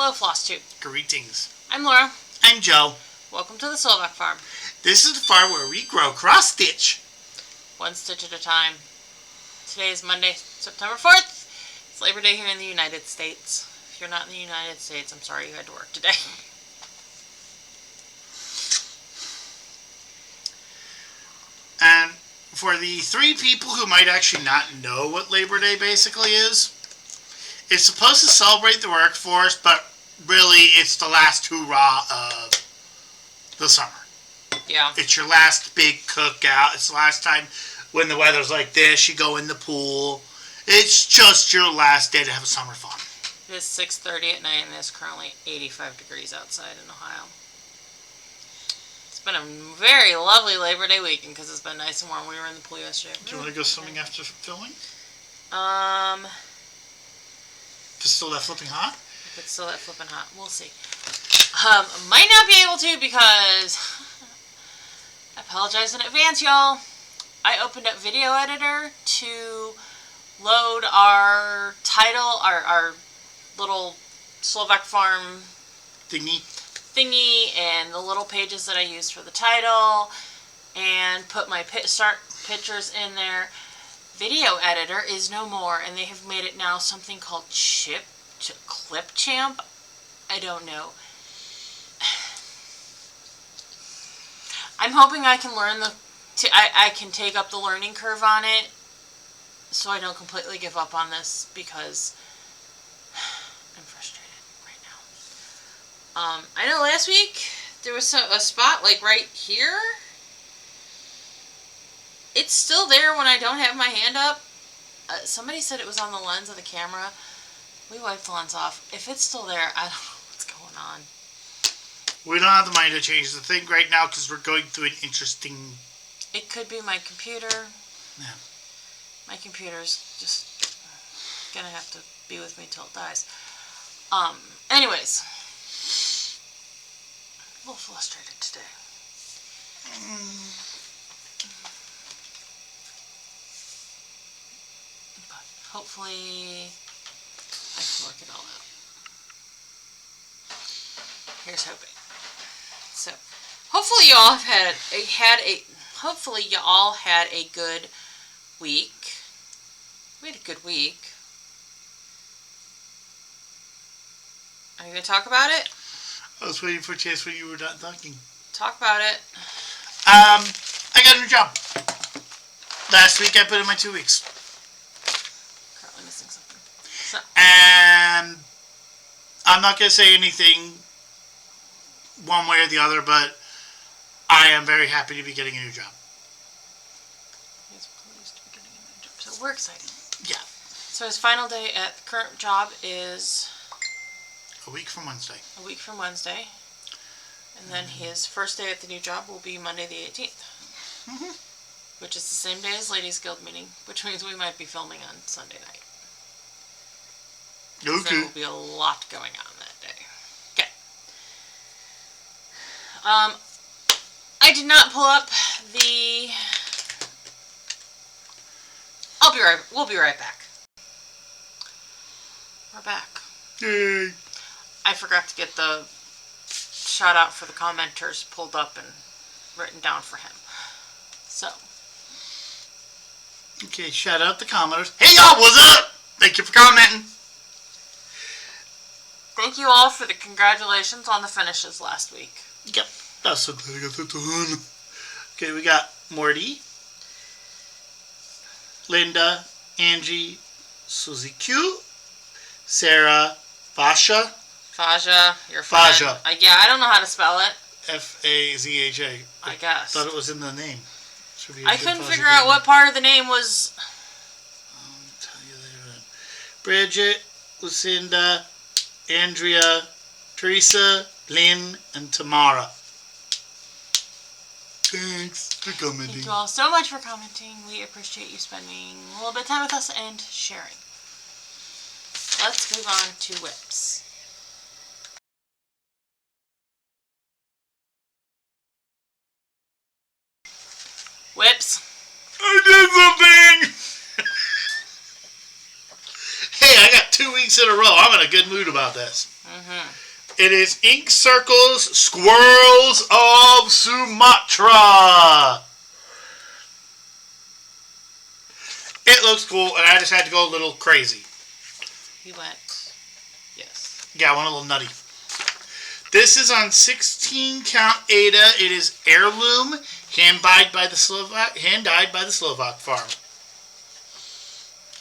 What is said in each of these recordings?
Hello, Flosstube. Greetings. I'm Laura. I'm Joe. Welcome to the Slovak Farm. This is the farm where we grow cross-stitch. One stitch at a time. Today is Monday, September 4th. It's Labor Day here in the United States. If you're not in the United States, I'm sorry you had to work today. And for the three people who might actually not know what Labor Day basically is, it's supposed to celebrate the workforce, but really it's the last hurrah of the summer. Yeah. It's your last big cookout. It's the last time when the weather's like this, you go in the pool. It's just your last day to have summer fun. It is 6:30 at night and it's currently 85 degrees outside in Ohio. It's been a very lovely Labor Day weekend because it's been nice and warm. We were in the pool yesterday. Do you want to go swimming after filming? If it's still that flipping hot? If it's still that flipping hot, we'll see. Might not be able to because I apologize in advance, y'all. I opened up Video Editor to load our title, our little Slovak Farm thingy and the little pages that I used for the title and put my start pictures in there. Video Editor is no more, and they have made it now something called Clipchamp. I don't know. I'm hoping I can learn I can take up the learning curve on it so I don't completely give up on this because I'm frustrated right now. I know last week there was a spot like right here. It's still there when I don't have my hand up. Somebody said it was on the lens of the camera. We wiped the lens off. If it's still there, I don't know what's going on. We don't have the money to change the thing right now because we're going through an interesting... It could be my computer. Yeah. My computer's just gonna have to be with me till it dies. Anyways. A little frustrated today. But hopefully I can work it all out. Here's hoping. So, hopefully you all have hopefully you all had a good week. We had a good week. Are you going to talk about it? I was waiting for a chance when you were not talking. Talk about it. I got a new job. Last week I put in my 2 weeks. Currently missing something. So. And I'm not going to say anything one way or the other, but I am very happy to be getting a new job. He's pleased to be getting a new job. So we're excited. Yeah. So his final day at the current job is... A week from Wednesday. A week from Wednesday. And then his first day at the new job will be Monday the 18th. Mm-hmm. Which is the same day as Ladies Guild meeting, which means we might be filming on Sunday night. Okay. So there will be a lot going on that day. Okay. I did not pull up the... We'll be right back. We're back. Yay. I forgot to get the shout out for the commenters pulled up and written down for him. So. Okay, shout out the commenters. Hey y'all, what's up? Thank you for commenting. Thank you all for the congratulations on the finishes last week. Yep. That's so glad I got that done. Okay, we got Morty, Linda, Angie, Suzy Q, Sarah, Fasha. Faja, your friend. Faja. Yeah, I don't know how to spell it. F-A-Z-H-A. I guess. Thought it was in the name. I couldn't figure out what part of the name was... I'll tell you later on. Bridget, Lucinda, Andrea, Teresa, Lynn, and Tamara. Thanks for commenting. Thank you all so much for commenting. We appreciate you spending a little bit of time with us and sharing. Let's move on to whips. Whips. I did something! Hey, I got 2 weeks in a row. I'm in a good mood about this. Mm-hmm. It is Ink Circle's Squirrels of Sumatra. It looks cool, and I just had to go a little crazy. You went, yes. Yeah, I went a little nutty. This is on 16 count Ada. It is heirloom, hand-dyed by the Slovak Farm.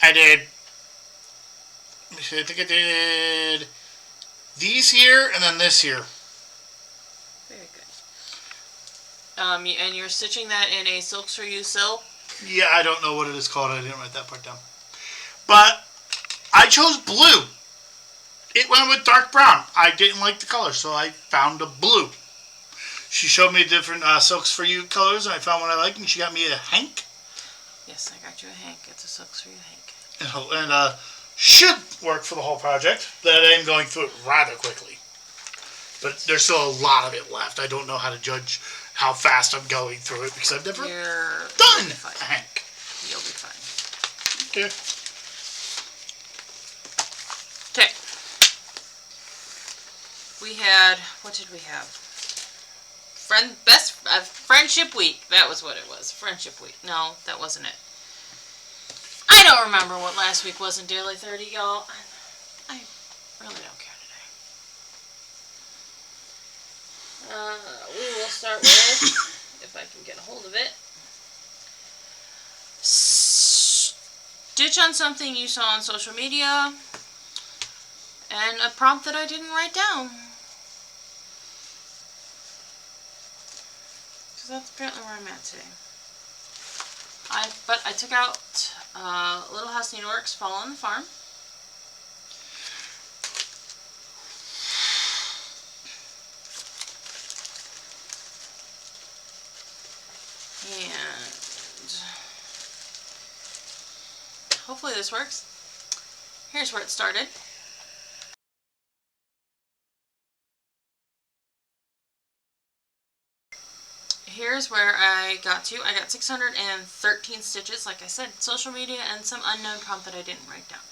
I think I did these here and then this here. Very good. And you're stitching that in a Silks for You silk? Yeah, I don't know what it is called. I didn't write that part down. But I chose blue. It went with dark brown. I didn't like the color, so I found a blue. She showed me different Silks for You colors, and I found one I liked, and she got me a hank. Yes, I got you a hank. It's a Silks for You hank. And should work for the whole project. That I am going through it rather quickly. But there's still a lot of it left. I don't know how to judge how fast I'm going through it because I've never done a hank. You'll be fine. Okay. Okay. We had, what did we have? Friendship Week. That was what it was. Friendship Week. No, that wasn't it. I don't remember what last week was in Daily 30, y'all. I really don't care today. We will start with, if I can get a hold of it, stitch on something you saw on social media, and a prompt that I didn't write down. Because that's apparently where I'm at today. But I took out Little House Needleworks Fall on the Farm. And hopefully this works. Here's where it started. Here's where I got to. I got 613 stitches, like I said, social media and some unknown prompt that I didn't write down.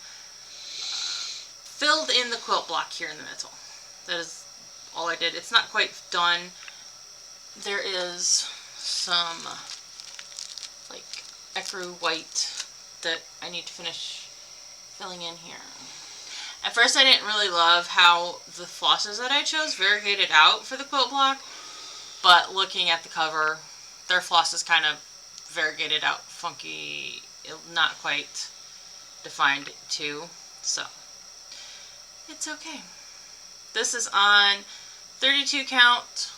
Filled in the quilt block here in the middle. That is all I did. It's not quite done. There is some like ecru white that I need to finish filling in here. At first I didn't really love how the flosses that I chose variegated out for the quilt block. But looking at the cover, their floss is kind of variegated out, funky, not quite defined too, so it's okay. This is on 32 count,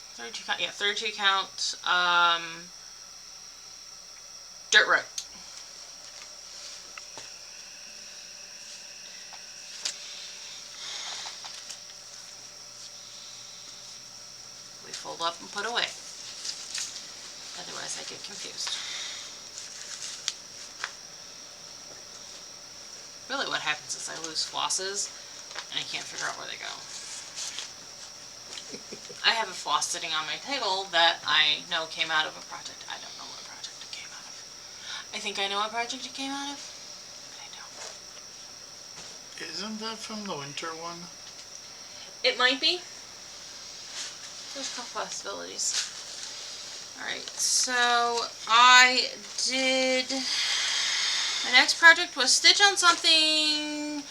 dirt rope. Fold up and put away. Otherwise I get confused. Really what happens is I lose flosses and I can't figure out where they go. I have a floss sitting on my table that I know came out of a project. I don't know what project it came out of. I think I know what project it came out of, but I don't. Isn't that from the winter one? It might be. There's a couple possibilities. Alright, so I did... My next project was stitch on something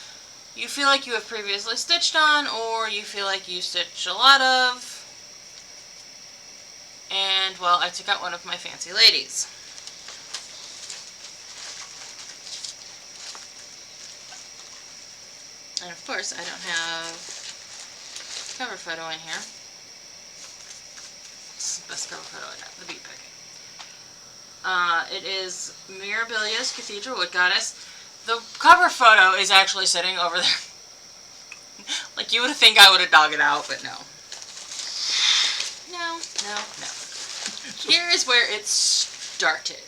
you feel like you have previously stitched on, or you feel like you stitched a lot of. And, well, I took out one of my fancy ladies. And of course, I don't have cover photo in here. It's the best cover photo I got, the beat pick. It is Mirabilia's Cathedral Wood Goddess. The cover photo is actually sitting over there. Like, you would think I would have dug it out, but no. No. Here is where it started.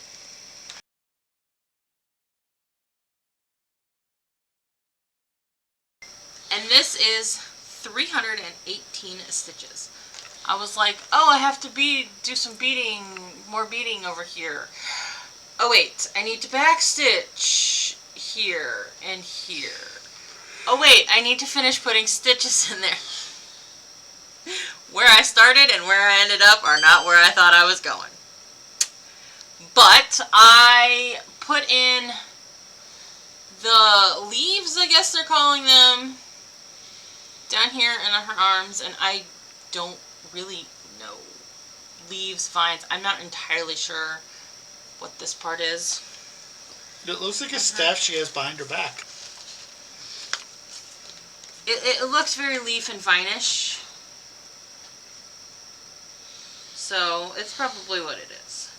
And this is 318 stitches. I was like, oh, I have to do some beading, more beading over here. Oh wait, I need to backstitch here and here. Oh wait, I need to finish putting stitches in there. where I started and where I ended up are not where I thought I was going. But I put in the leaves, I guess they're calling them, down here in her arms, and I don't really know. Leaves, vines, I'm not entirely sure what this part is. It looks like a staff she has behind her back. It looks very leaf and vine-ish. So it's probably what it is.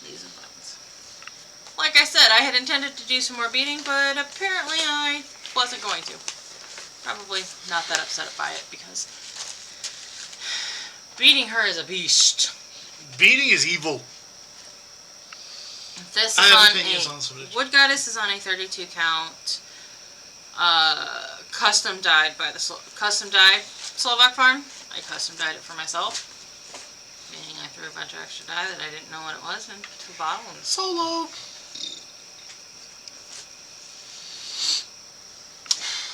Leaves and vines. Like I said, I had intended to do some more beading, but apparently I wasn't going to. Probably not that upset by it, because beating her is a beast. Beating is evil. This is on a Wood Goddess is on a 32 count. Custom dyed by the Slovak Farm. I custom dyed it for myself. Meaning I threw a bunch of extra dye that I didn't know what it was into a bottle and solo.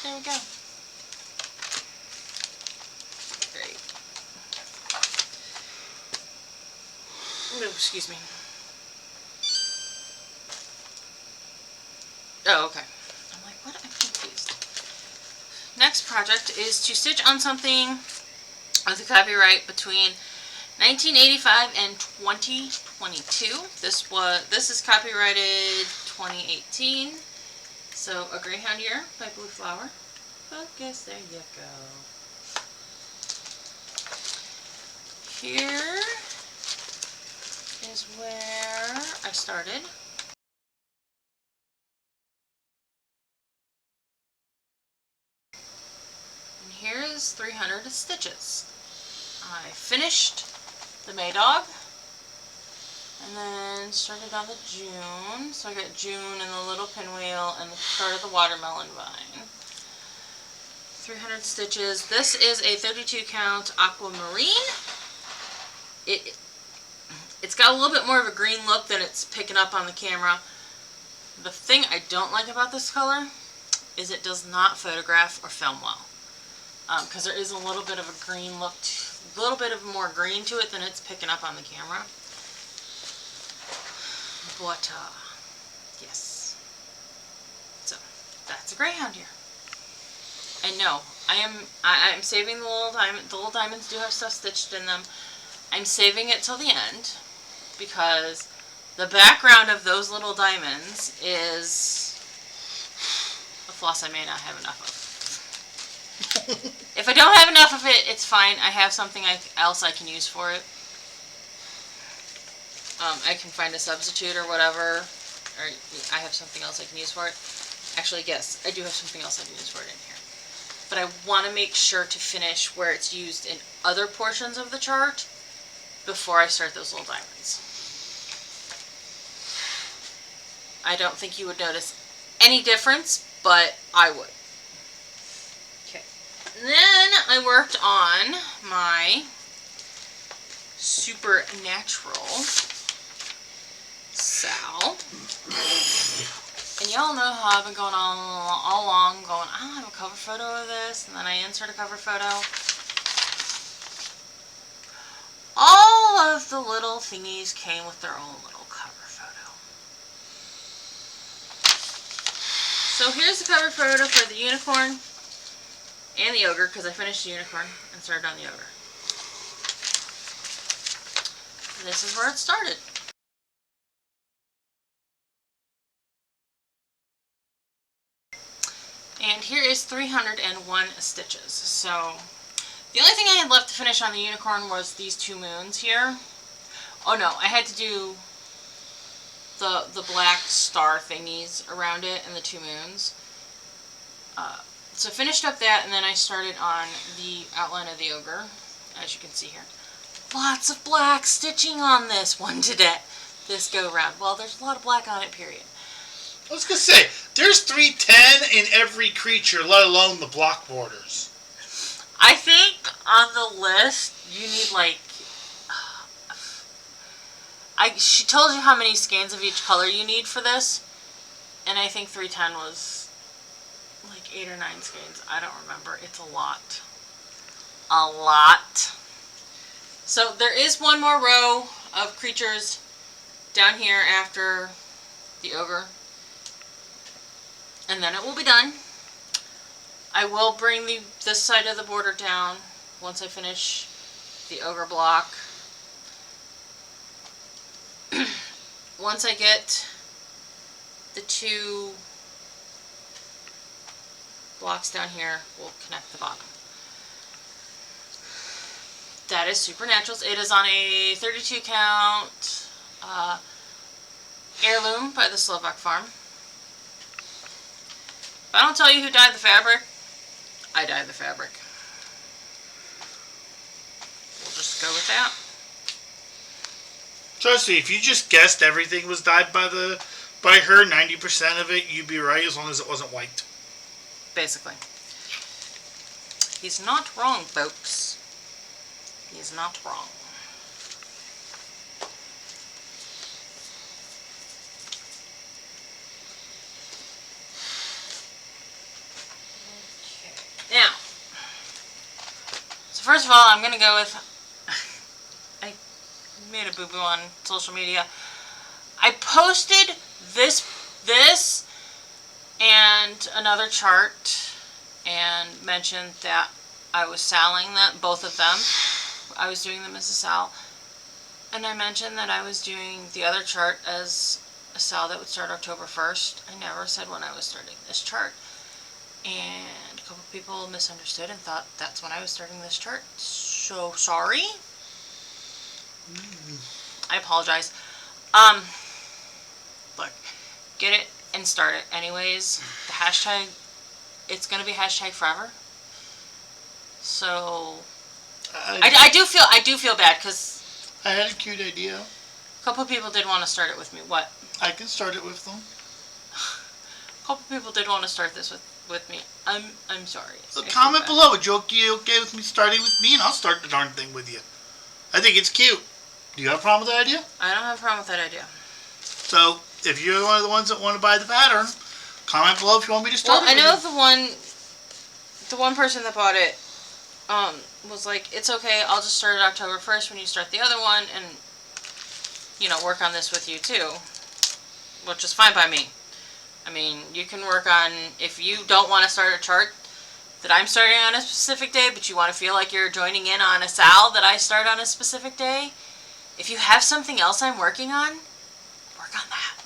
There we go. Great. Oh, excuse me. Oh, okay. I'm like, what? I'm confused. Next project is to stitch on something with a copyright between 1985 and 2022. This is copyrighted 2018. So, A Greyhound Year by Blue Flower. Focus, there you go. Here is where I started. And here is 300 stitches. I finished the May Dog. And then started on the June. So I got June and the little pinwheel and the start of the watermelon vine. 300 stitches. This is a 32 count aquamarine. It's got a little bit more of a green look than it's picking up on the camera. The thing I don't like about this color is it does not photograph or film well. Because there is a little bit of a green look, a little bit of more green to it than it's picking up on the camera. But, yes. So, that's a Greyhound here. And no, I'm saving the little diamond. The little diamonds do have stuff stitched in them. I'm saving it till the end because the background of those little diamonds is a floss I may not have enough of. If I don't have enough of it, it's fine. I have something else I can use for it. I can find a substitute or whatever, or I have something else I can use for it. Actually, yes, I do have something else I can use for it in here. But I want to make sure to finish where it's used in other portions of the chart before I start those little diamonds. I don't think you would notice any difference, but I would. Okay. And then I worked on my Supernatural Sal. And y'all know how I've been going on all along, going, I don't have a cover photo of this, and then I insert a cover photo. All of the little thingies came with their own little cover photo. So here's the cover photo for the unicorn and the ogre, because I finished the unicorn and started on the ogre. And this is where it started. And here is 301 stitches. So the only thing I had left to finish on the unicorn was these two moons here. Oh no, I had to do the black star thingies around it and the two moons. So I finished up that, and then I started on the outline of the ogre, as you can see here. Lots of black stitching on this one today. This go round. Well, there's a lot of black on it, period. I was going to say, there's 310 in every creature, let alone the block borders. I think on the list, you need like... she told you how many skeins of each color you need for this. And I think 310 was like 8 or 9 skeins. I don't remember. It's a lot. a lot. So there is one more row of creatures down here after the ogre. And then it will be done. I will bring this side of the border down once I finish the ogre block. Once I get the 2 blocks down here, we'll connect the bottom. That is Supernaturals. It is on a 32 count heirloom by the Slovak Farm. If I don't tell you who dyed the fabric, I dyed the fabric. We'll just go with that. Trust me, if you just guessed everything was dyed by her, 90% of it, you'd be right as long as it wasn't white. Basically. He's not wrong, folks. He's not wrong. Okay. Now, so first of all, I'm going to go with, I made a boo-boo on social media. I posted this and another chart and mentioned that I was selling both of them. I was doing them as a sal. And I mentioned that I was doing the other chart as a sal that would start October 1st. I never said when I was starting this chart. And a couple people misunderstood and thought that's when I was starting this chart. So sorry. I apologize. Look, get it and start it. Anyways, the hashtag, it's going to be hashtag forever. So I do feel bad because I had a cute idea. A couple of people did want to start it with me. What? I can start it with them. A couple of people did want to start this with me. I'm sorry. So comment below. Would you okay with me starting with me, and I'll start the darn thing with you. I think it's cute. Do you have a problem with that idea? I don't have a problem with that idea. So if you're one of the ones that want to buy the pattern, comment below if you want me to start. Well, I know the one person that bought it was like, it's okay, I'll just start it October 1st when you start the other one and, work on this with you too. Which is fine by me. I mean, you can work on, if you don't want to start a chart that I'm starting on a specific day, but you want to feel like you're joining in on a sal that I start on a specific day, if you have something else I'm working on, work on that.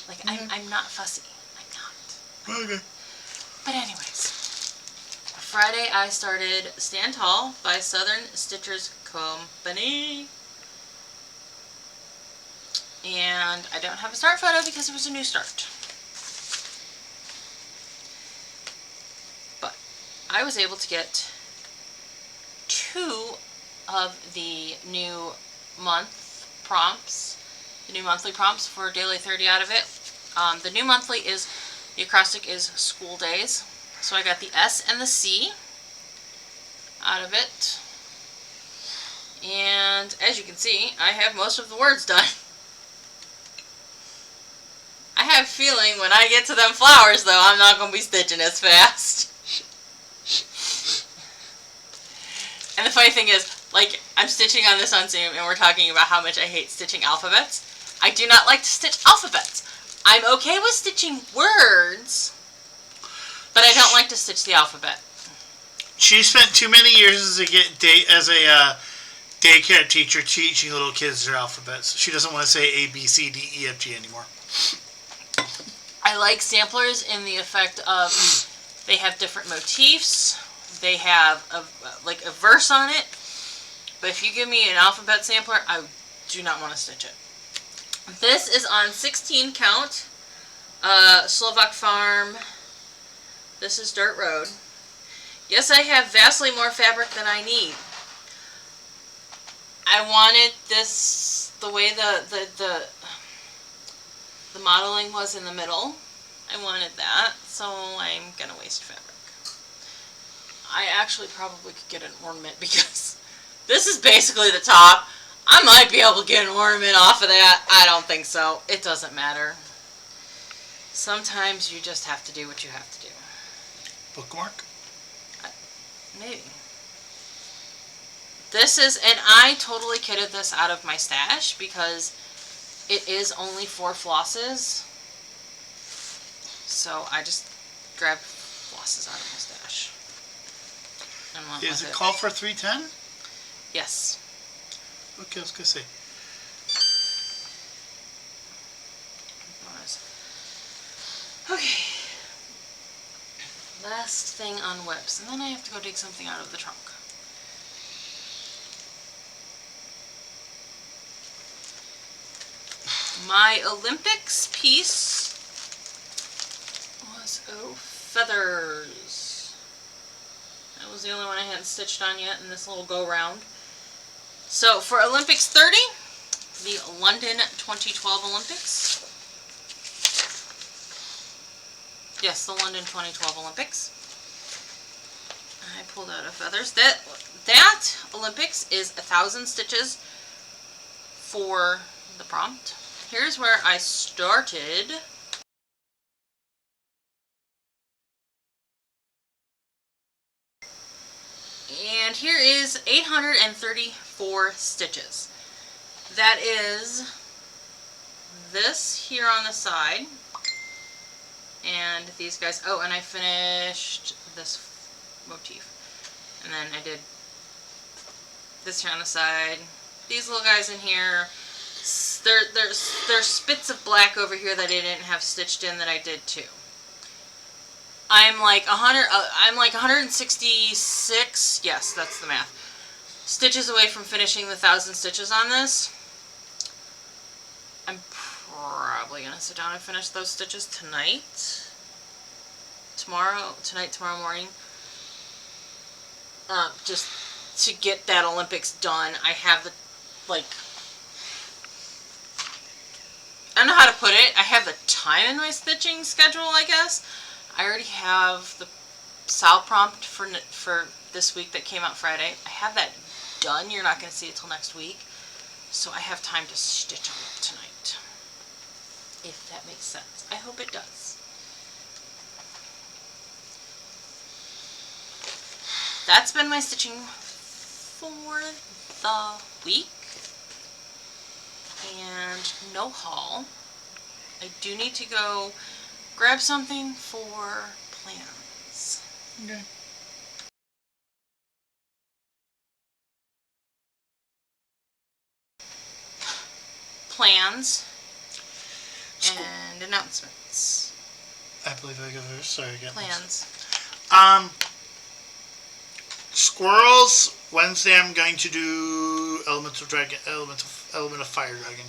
Like, I'm not fussy. I'm not. Okay. But anyways, Friday I started Stand Tall by Southern Stitchers Company. And I don't have a start photo because it was a new start. But I was able to get 2 of the new month prompts, the new monthly prompts for Daily 30 out of it. The new monthly is, the acrostic is school days. So I got the S and the C out of it. And as you can see, I have most of the words done. I have a feeling when I get to them flowers, though, I'm not going to be stitching as fast. And the funny thing is, like, I'm stitching on this on Zoom, and we're talking about how much I hate stitching alphabets. I do not like to stitch alphabets. I'm okay with stitching words, but I don't like to stitch the alphabet. She spent too many years as a daycare teacher teaching little kids their alphabets. She doesn't want to say A, B, C, D, E, F, G anymore. I like samplers in the effect of they have different motifs. They have a verse on it. But if you give me an alphabet sampler, I do not want to stitch it. This is on 16 count. Slovak Farm. This is Dirt Road. Yes, I have vastly more fabric than I need. I wanted this the way the modeling was in the middle. I wanted that, so I'm gonna waste fabric. I actually probably could get an ornament because this is basically the top. I might be able to get an ornament off of that. I don't think so. It doesn't matter. Sometimes you just have to do what you have to do. Bookmark? Maybe. This is, and I totally kitted this out of my stash because it is only 4 flosses. So I just grabbed flosses out of my stash. And went Is with it called for 310? Yes. Okay, I was going to say. Okay. Last thing on whips, and then I have to go dig something out of the trunk. My Olympics piece was, feathers. That was the only one I hadn't stitched on yet in this little go round. So for Olympics 30, the London 2012 Olympics. Yes, the London 2012 Olympics. I pulled out a feathers. That Olympics is 1,000 stitches for the prompt. Here's where I started. And here is 834 stitches. That is this here on the side. And these guys, oh, and I finished this motif. And then I did this here on the side. These little guys in here. There's spits of black over here that I didn't have stitched in that I did too. I'm like 166, yes, that's the math, stitches away from finishing the 1,000 stitches on this. I'm probably going to sit down and finish those stitches tonight. Tomorrow morning. Just to get that Olympics done. I have the, like, I don't know how to put it. I have the time in my stitching schedule, I guess. I already have the Sal prompt for this week that came out Friday. I have that done. You're not going to see it till next week. So I have time to stitch on it tonight. If that makes sense. I hope it does. That's been my stitching for the week. And no haul. I do need to go grab something for plans. Okay. Plans and announcements. I believe I go first. Sorry again. Plans. Squirrels. Wednesday I'm going to do element of fire dragon.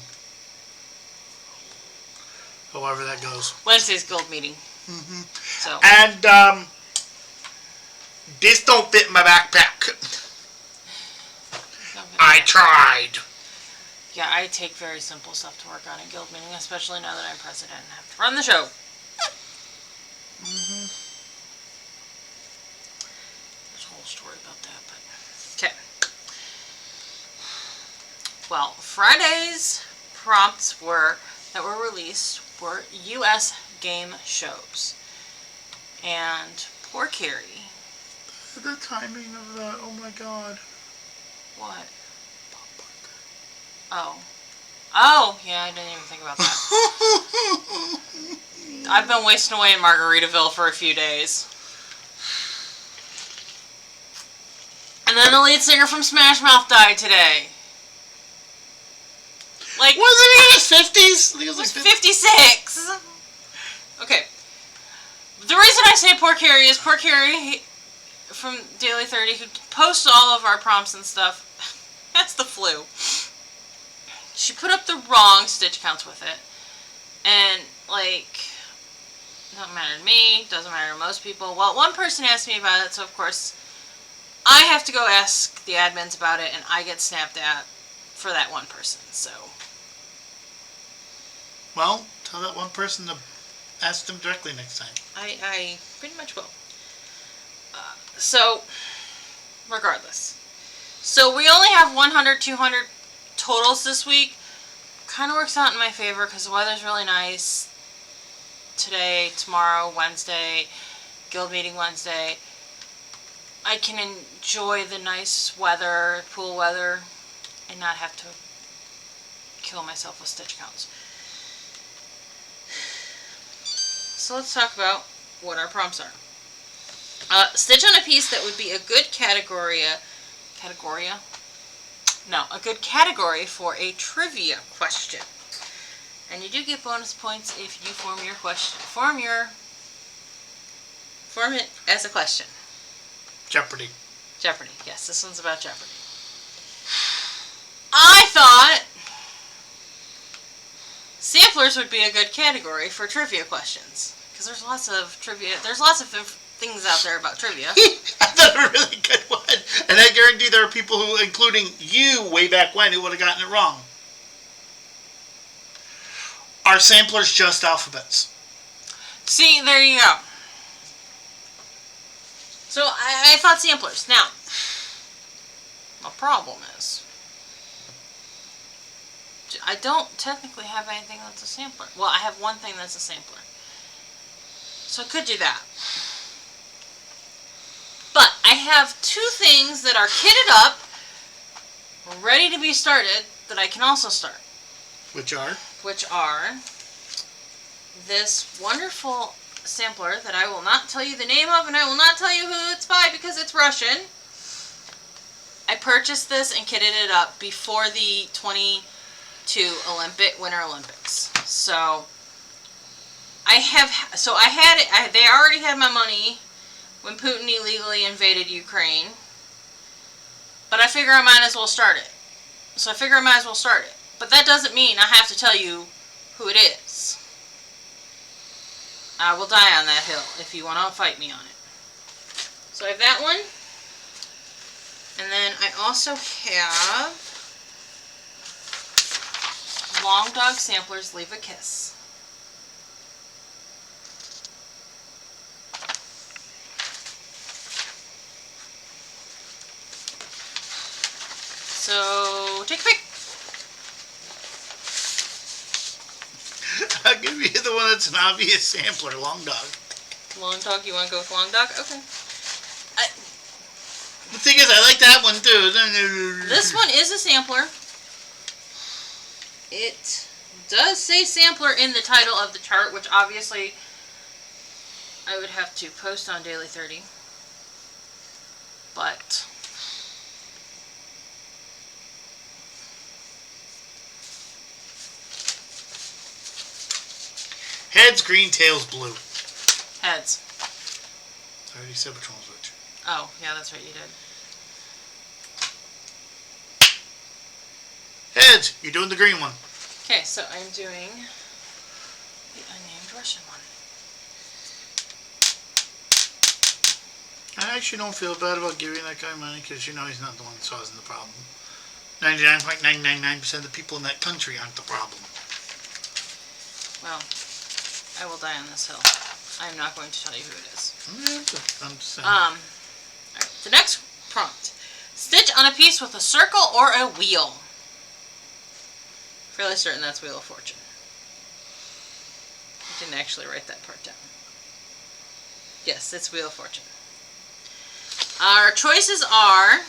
However that goes. Wednesday's guild meeting. Mm-hmm. So. And this don't fit in my backpack. I tried. Yeah, I take very simple stuff to work on at guild meeting, especially now that I'm president and have to run the show. Mm-hmm. There's a whole story about that, but okay. Well, Friday's prompts that were released were U.S. game shows, and poor Carrie. The timing of that, oh my god. What? Oh, yeah, I didn't even think about that. I've been wasting away in Margaritaville for a few days. And then the lead singer from Smash Mouth died today. Like, wasn't he in his 50s? I think it was like 56. Okay. The reason I say poor Carrie is poor Carrie from Daily 30, who posts all of our prompts and stuff, has the flu. She put up the wrong stitch counts with it. And, like, doesn't matter to me, doesn't matter to most people. Well, one person asked me about it, so of course I have to go ask the admins about it, and I get snapped at for that one person, so. Well, tell that one person to ask them directly next time. I pretty much will. So, regardless. So we only have 100, 200 totals this week. Kind of works out in my favor because the weather's really nice. Today, tomorrow, Wednesday, guild meeting Wednesday. I can enjoy the nice weather, pool weather, and not have to kill myself with stitch counts. So let's talk about what our prompts are. Stitch on a piece that would be a good a good category for a trivia question. And you do get bonus points if you form your question. Form it as a question. Jeopardy. Jeopardy. Yes, this one's about Jeopardy. I thought samplers would be a good category for trivia questions. Because there's lots of trivia. There's lots of things out there about trivia. That's a really good one. And I guarantee there are people who, including you way back when, who would have gotten it wrong. Are samplers just alphabets? See, there you go. So I thought samplers. Now, my problem is, I don't technically have anything that's a sampler. Well, I have one thing that's a sampler. So I could do that. But I have two things that are kitted up, ready to be started, that I can also start. Which are? Which are this wonderful sampler that I will not tell you the name of, and I will not tell you who it's by because it's Russian. I purchased this and kitted it up before the 22 Winter Olympics. So they already had my money when Putin illegally invaded Ukraine. But I figure I might as well start it. But that doesn't mean I have to tell you who it is. I will die on that hill if you want to fight me on it. So I have that one. And then I also have Long Dog Samplers Leave a Kiss. So, take a pick. I'll give you the one that's an obvious sampler, Long Dog. Long Dog, you want to go with Long Dog? Okay. The thing is, I like that one too. This one is a sampler. It does say sampler in the title of the chart, which obviously I would have to post on Daily 30. But heads green, tails blue. Heads. I already said which one was which. Oh, yeah, that's right, you did. Heads, you're doing the green one. Okay, so I'm doing the unnamed Russian one. I actually don't feel bad about giving that guy money because you know he's not the one that's causing the problem. 99.999% of the people in that country aren't the problem. Well, I will die on this hill. I am not going to tell you who it is. I'm just saying. Alright, the next prompt. Stitch on a piece with a circle or a wheel. Fairly certain that's Wheel of Fortune. I didn't actually write that part down. Yes, it's Wheel of Fortune. Our choices are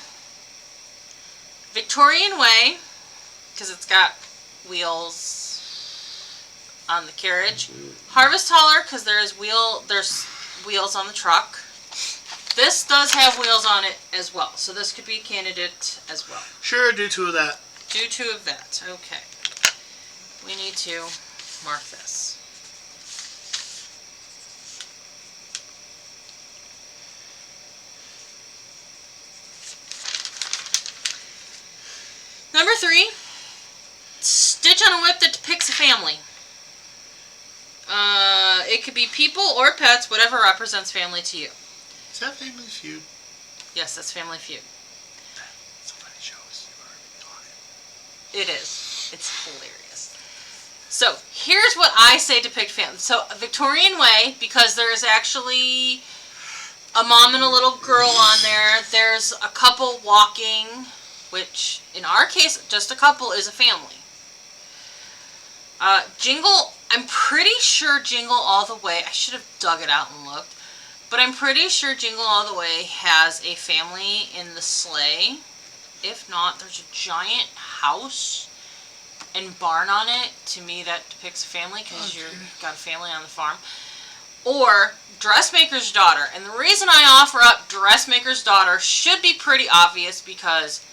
Victorian Way, because it's got wheels on the carriage. Harvest Hauler, because there's wheels on the truck. This does have wheels on it as well, so this could be a candidate as well. Sure, do two of that. Do two of that. Okay. We need to mark this. Number 3, stitch on a whip that depicts a family. It could be people or pets, whatever represents family to you. Is that Family Feud? Yes, that's Family Feud. It's a funny show. It is. It's hilarious. So, here's what I say depict family. So, Victorian Way, because there is actually a mom and a little girl on there. There's a couple walking, which, in our case, just a couple is a family. Jingle, I'm pretty sure Jingle All the Way, I should have dug it out and looked, But I'm pretty sure Jingle All the Way has a family in the sleigh. If not, there's a giant house and barn on it. To me, that depicts a family because you've got a family on the farm. Or Dressmaker's Daughter. And the reason I offer up Dressmaker's Daughter should be pretty obvious because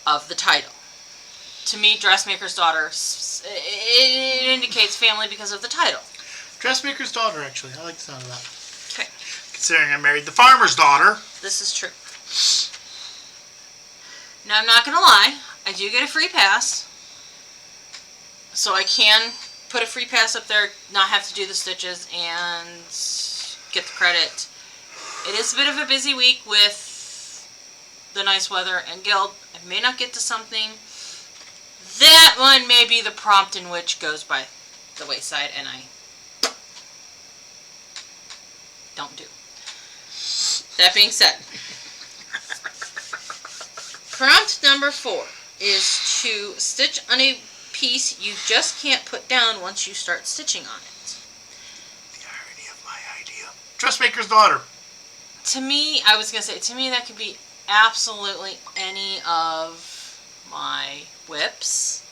of the title. To me, Dressmaker's Daughter, it indicates family because of the title. Dressmaker's Daughter, actually. I like the sound of that. Okay. Considering I married the farmer's daughter. This is true. Now, I'm not going to lie. I do get a free pass. So I can put a free pass up there, not have to do the stitches, and get the credit. It is a bit of a busy week with the nice weather and guild. I may not get to something. That one may be the prompt in which goes by the wayside, and I don't do. That being said, prompt number 4 is to stitch on a piece you just can't put down once you start stitching on it. The irony of my idea. Dressmaker's Daughter. To me, I was going to say, to me that could be absolutely any of my whips.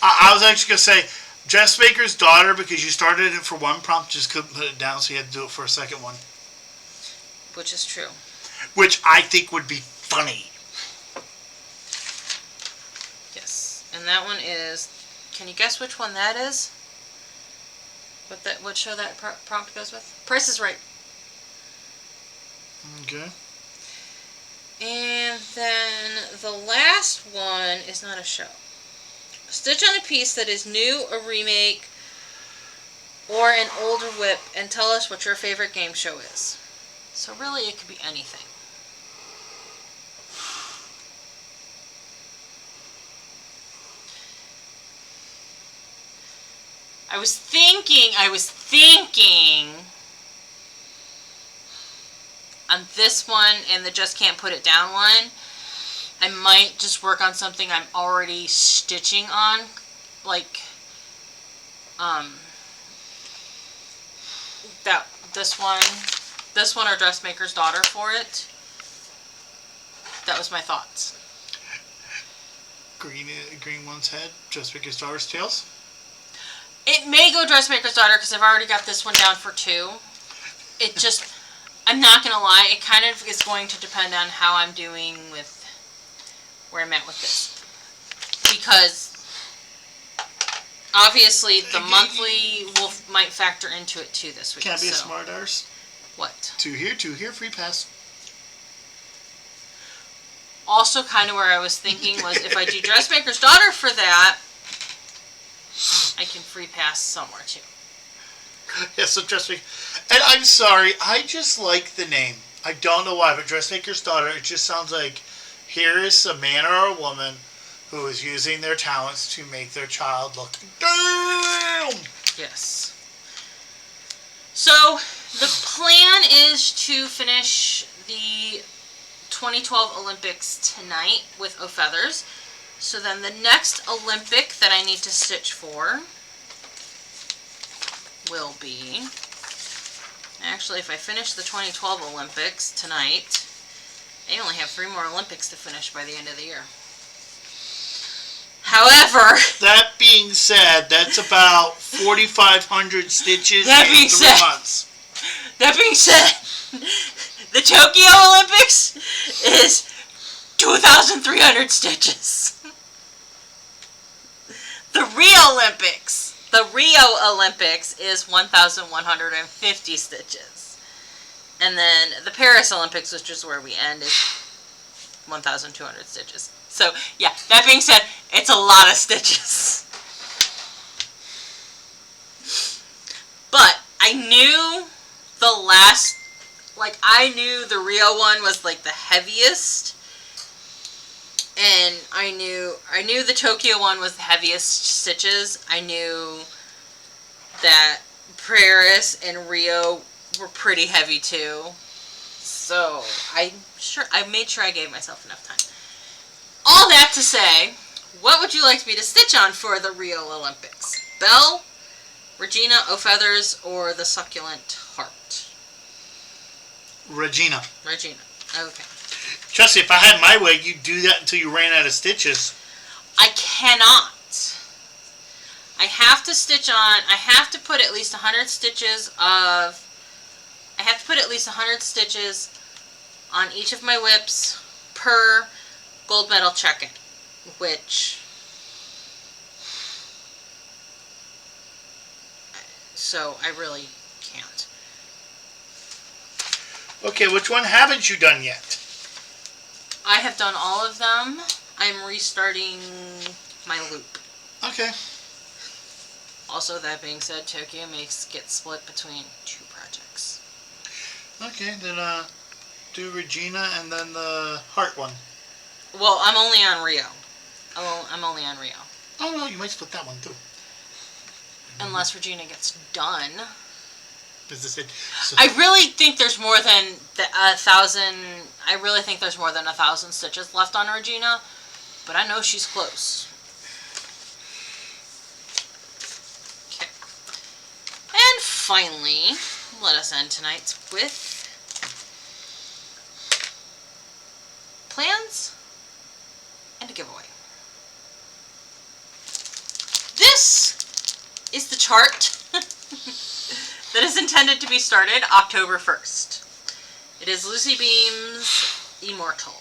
I was actually going to say Dressmaker's Daughter because you started it for one prompt, just couldn't put it down, so you had to do it for a second one. Which is true. Which I think would be funny. Yes. And that one is, can you guess which one that is? What show that prompt goes with? Price is Right. Okay. And then the last one is not a show. Stitch on a piece that is new, a remake, or an older whip, and tell us what your favorite game show is. So really, it could be anything. I was thinking on this one and the Just Can't Put It Down one, I might just work on something I'm already stitching on, like this one or Dressmaker's Daughter for it. That was my thoughts. Green one's head, Dressmaker's Daughter's tails. It may go Dressmaker's Daughter because I've already got this one down for 2. It just, I'm not going to lie, it kind of is going to depend on how I'm doing with where I'm at with this. Because obviously the monthly might factor into it too this week. Can't be a smart arse. What? 2 here, free pass. Also kind of where I was thinking was if I do Dressmaker's Daughter for that, I can free pass somewhere too. Yeah, so Dressmaker. And I'm sorry, I just like the name. I don't know why, but Dressmaker's Daughter, it just sounds like here is a man or a woman who is using their talents to make their child look damn. Yes. So the plan is to finish the 2012 Olympics tonight with O Feathers. So then the next Olympic that I need to stitch for will be, actually if I finish the 2012 Olympics tonight, I only have 3 more Olympics to finish by the end of the year. However, that being said, that's about 4,500 stitches in 3 months. That being said, the Tokyo Olympics is 2,300 stitches. The Rio Olympics is 1,150 stitches. And then the Paris Olympics, which is where we end, is 1,200 stitches. So, yeah, that being said, it's a lot of stitches. But I knew I knew the Rio one was like the heaviest. And I knew the Tokyo one was the heaviest stitches. I knew that Paris and Rio were pretty heavy too. So I made sure I gave myself enough time. All that to say, what would you like me to stitch on for the Rio Olympics? Belle, Regina, O Feathers, or the Succulent Heart? Regina. Regina. Okay. Trust me, if I had my way, you'd do that until you ran out of stitches. I cannot. I have to stitch on. I have to put at least 100 stitches of. I have to put at least 100 stitches on each of my whips per gold medal check-in, which. So I really can't. Okay, which one haven't you done yet? I have done all of them. I'm restarting my loop. Okay. Also, that being said, Tokyo Makes gets split between 2 projects. Okay, then do Regina and then the Heart one. Well, I'm only on Rio. Oh, I'm only on Rio. Oh no, you might split that one too. Unless Regina gets done. Is this it? So I really think there's more than 1,000. I really think there's more than 1,000 stitches left on Regina, but I know she's close. Okay. And finally, let us end tonight with plans and a giveaway. This is the chart that is intended to be started October 1st. It is Lucy Beam's Immortal.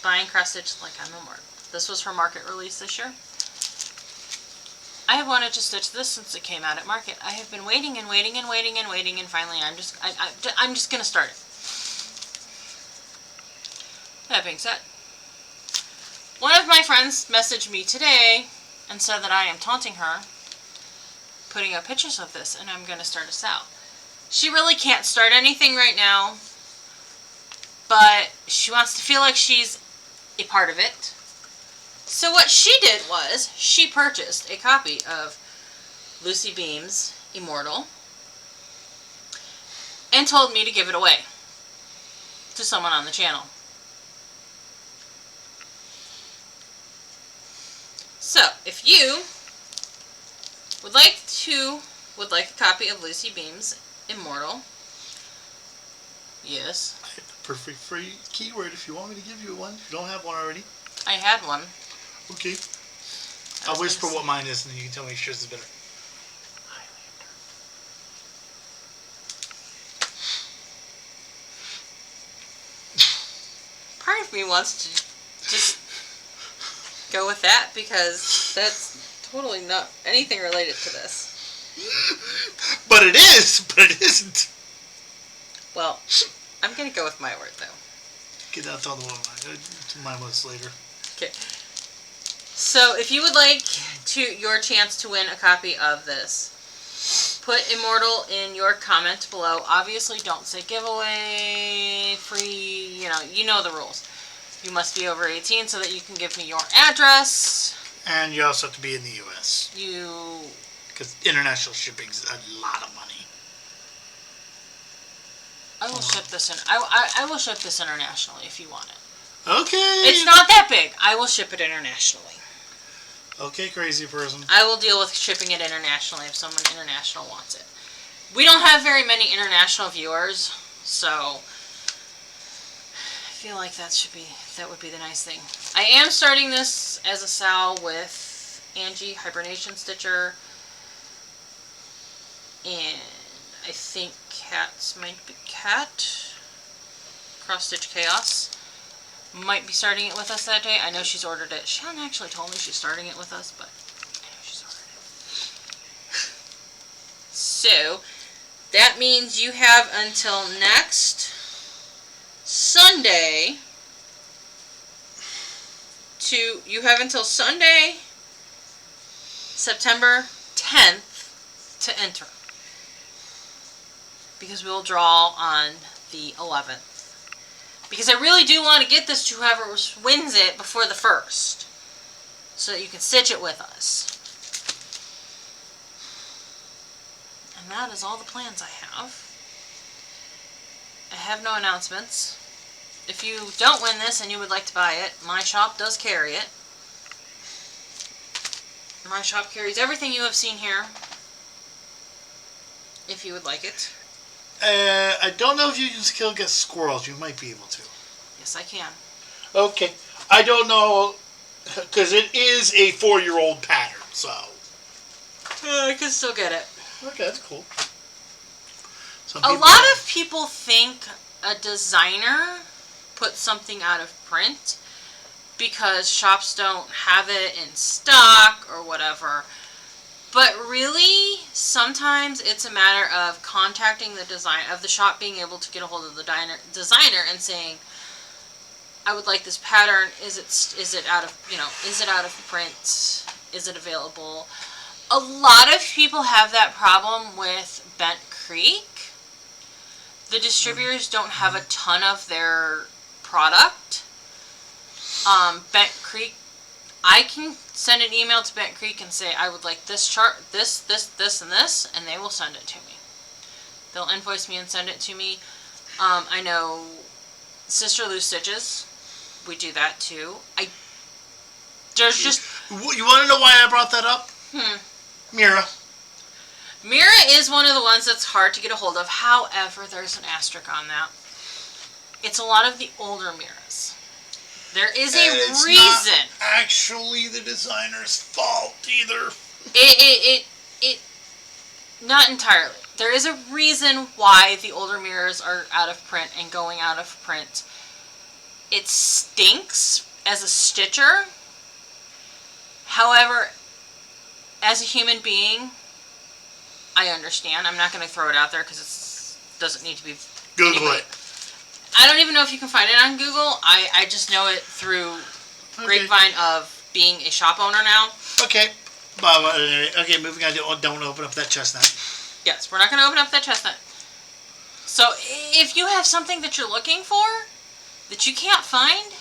Buying cross stitch like I'm immortal. This was for market release this year. I have wanted to stitch this since it came out at market. I have been waiting and waiting and waiting and waiting, and finally I'm just gonna start it. That being said, one of my friends messaged me today and said that I am taunting her, putting up pictures of this, and I'm going to start us out. She really can't start anything right now, but she wants to feel like she's a part of it. So what she did was, she purchased a copy of Lucy Beam's Immortal and told me to give it away to someone on the channel. So, if you would like a copy of Lucy Beam's Immortal, yes. I have the perfect free keyword if you want me to give you one. If you don't have one already. I had one. Okay. I'll whisper what mine is and then you can tell me which yours is better. Part of me wants to just go with that because that's totally not anything related to this. But it is, but it isn't. Well, I'm going to go with my word though. Okay, that's all the one mine was later. Okay. So if you would like your chance to win a copy of this, put Immortal in your comment below. Obviously don't say giveaway, free, you know the rules. You must be over 18 so that you can give me your address. And you also have to be in the U.S. Because international shipping's a lot of money. I will ship this in. I will ship this internationally if you want it. Okay. It's not that big. I will ship it internationally. Okay, crazy person. I will deal with shipping it internationally if someone international wants it. We don't have very many international viewers, so I feel like that would be the nice thing. I am starting this as a SAL with Angie Hibernation Stitcher, and I think Cat Cross Stitch Chaos might be starting it with us that day. I know she's ordered it. She hasn't actually told me she's starting it with us, but I know she's ordered it. So that means you have until next Sunday September 10th to enter, because we will draw on the 11th. Because I really do want to get this to whoever wins it before the 1st, so that you can stitch it with us. And that is all the plans I have. I have no announcements. If you don't win this and you would like to buy it, my shop does carry it. My shop carries everything you have seen here, if you would like it. I don't know if you can still get squirrels. You might be able to. Yes, I can. Okay. I don't know, because it is a 4-year-old pattern, so. I can still get it. Okay, that's cool. A lot of people think a designer put something out of print because shops don't have it in stock or whatever. But really, sometimes it's a matter of contacting the the shop, being able to get a hold of the designer and saying, I would like this pattern. Is it out of print? Is it available? A lot of people have that problem with Bent Creek. The distributors don't have a ton of their product. Bent Creek, I can send an email to Bent Creek and say, I would like this chart, this, and this, and they will send it to me. They'll invoice me and send it to me. I know Sister Lou Stitches, we do that too. There's just... You want to know why I brought that up? Mira. Mira is one of the ones that's hard to get a hold of. However, there's an asterisk on that. It's a lot of the older Miras. There is a reason. It's not actually the designer's fault either. Not entirely. There is a reason why the older mirrors are out of print and going out of print. It stinks as a stitcher. However, as a human being, I understand. I'm not going to throw it out there because it doesn't need to be... Google it. I don't even know if you can find it on Google. I just know it through grapevine of being a shop owner now. Okay. Okay, moving on. Don't open up that chestnut. Yes, we're not going to open up that chestnut. So if you have something that you're looking for that you can't find,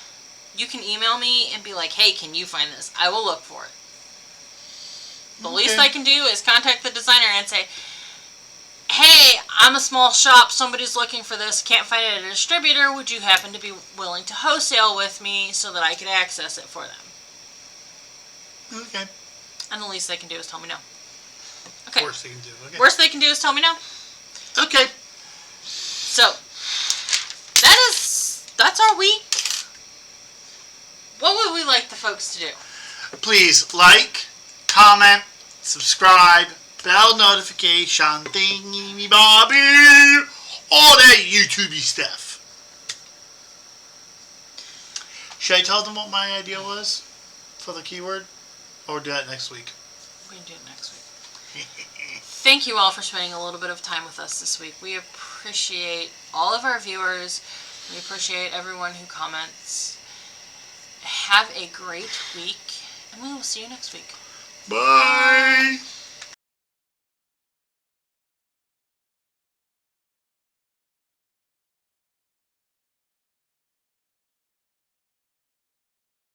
you can email me and be like, hey, can you find this? I will look for it. The least I can do is contact the designer and say, hey, I'm a small shop, somebody's looking for this, can't find it at a distributor, would you happen to be willing to wholesale with me so that I could access it for them? Okay. And the least they can do is tell me no. Okay. Worst they can do. Okay. Worst they can do is tell me no. Okay. So, that's our week. What would we like the folks to do? Please like, comment, subscribe, bell notification, thingy bobby, all that YouTubey stuff. Should I tell them what my idea was for the keyword? Or do that next week? We can do it next week. Thank you all for spending a little bit of time with us this week. We appreciate all of our viewers. We appreciate everyone who comments. Have a great week, and we will see you next week. Bye!